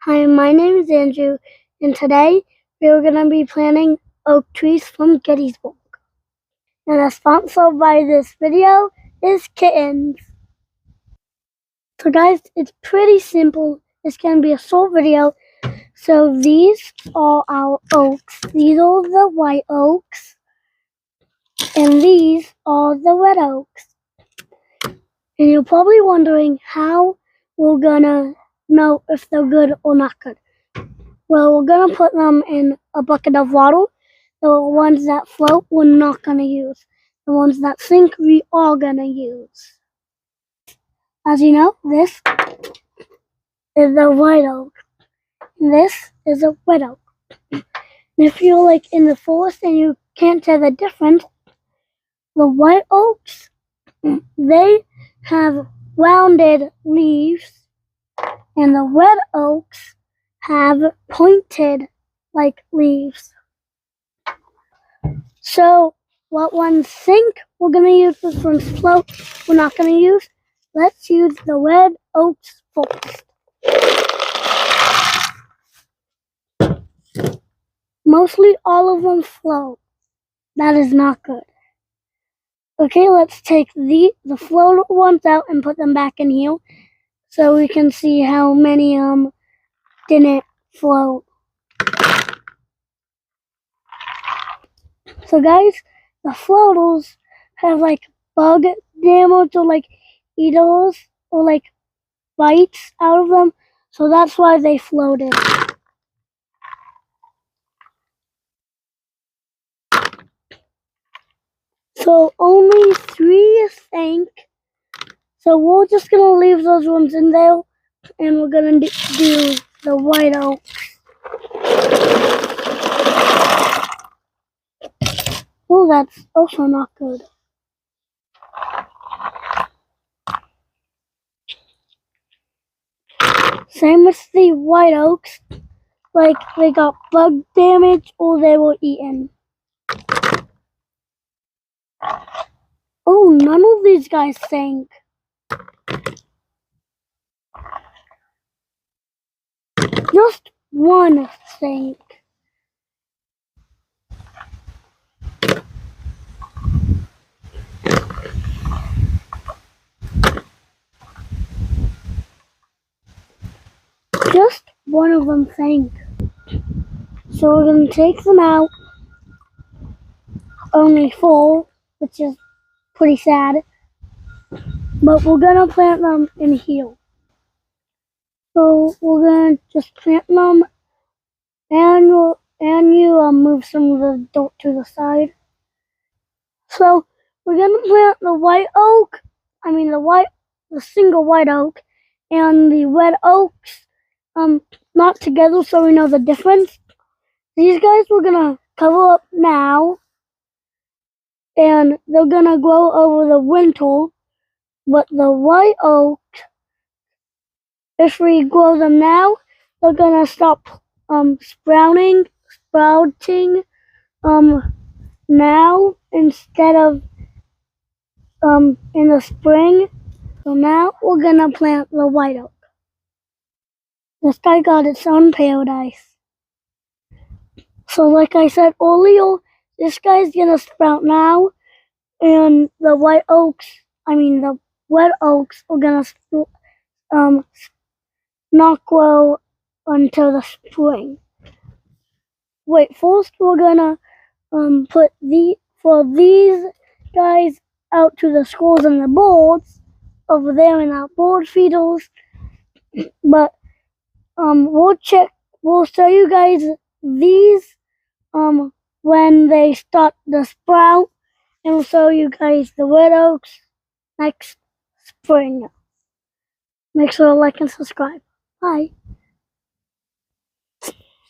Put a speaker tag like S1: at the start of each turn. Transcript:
S1: Hi, my name is Andrew, and today we are going to be planting oak trees from Gettysburg. And the sponsor by this video is Kittens. So guys, it's pretty simple. It's going to be a short video. So these are our oaks. These are the white oaks. And these are the red oaks. And you're probably wondering how we're going to know if they're good or not good. Well, we're going to put them in a bucket of water. The ones that float, we're not going to use. The ones that sink, we are going to use. As you know, this is a white oak. This is a red oak. And if you're like in the forest and you can't tell the difference, the white oaks, they have rounded leaves, and the red oaks have pointed like leaves. So what ones sink, we're going to use. This one's float, we're not going to use. Let's use the red oaks first. Mostly all of them float. That is not good. Okay, let's take the float ones out and put them back in here so we can see how many didn't float. So guys, the floaters have like bug damage or like eaters or like bites out of them, so that's why they floated. So only 3 sank. So we're just gonna leave those ones in there, and we're gonna do the white oaks. Oh, that's also not good. Same with the white oaks, like they got bug damage or they were eaten. Oh, none of these guys sank. Just one sank. Just one of them sank. So we're going to take them out. Only 4, which is pretty sad. But we're going to plant them in here. So we're going to just plant them, and you move some of the dirt to the side. So we're going to plant the white oak, the single white oak, and the red oaks, not together so we know the difference. These guys we're going to cover up now, and they're going to grow over the winter. But the white oak, if we grow them now, they're going to stop sprouting now instead of in the spring. So now we're going to plant the white oak. This guy got its own paradise. So like I said earlier, this guy's going to sprout now, and the red oaks are going to not grow until the spring. Wait, first we're going to put these guys out to the squirrels and the birds over there in our bird feeders. But we'll show you guys these when they start to sprout, and we'll show you guys the red oaks next spring. Make sure to like and subscribe. Bye.